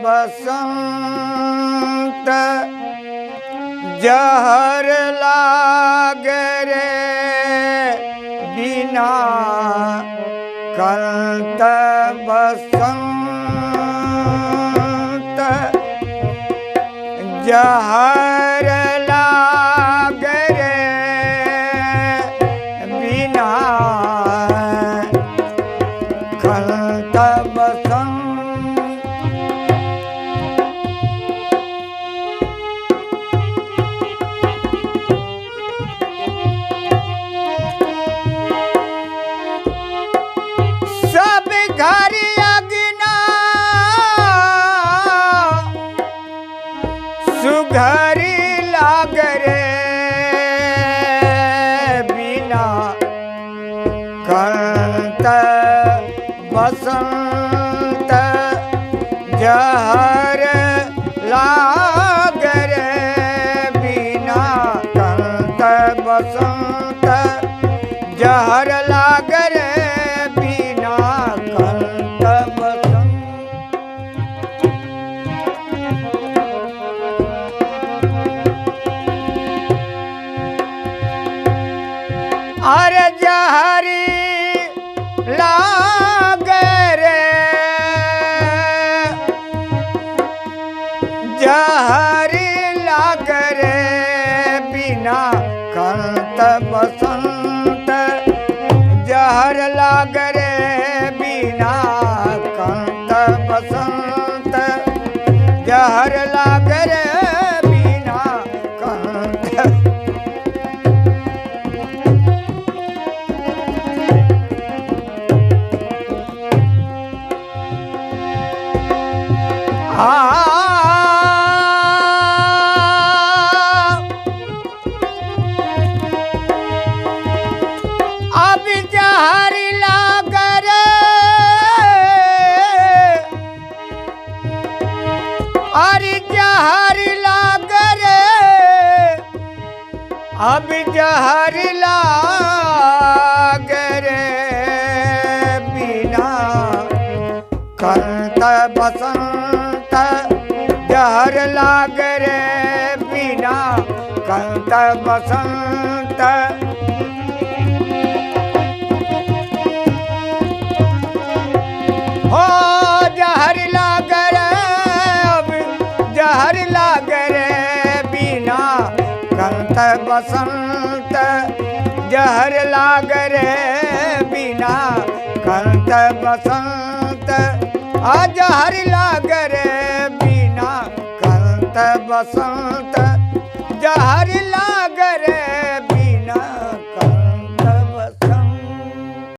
बसंत जहर लागे रे बिना कंत बसंत जहर लागे रे बिना कंत बसंत। घर अग्ना सुघरी लाग रे बिना कंत बसंत जहर लाग रे बिना कंत बसंत जहर लाग रे बिना कंत बसंत। अरे जहरी लाग रे जहरी लाग रे बिना कंत बसंत जहर लाग रे बिना कंत बसंत जहर लाग रे बिना कंत। अब जहर लाग रे अरे जहर लाग रे अब जहर लाग रे बिना कंत बसंत जहर लाग रे बिना कंत बसंत। हो जहर लाग रे अब जहर लाग रे बिना कंत बसंत जहर लाग रे बिना कंत बसंत जहर लाग रे बिना कंत बसंत जहर लाग रे बिना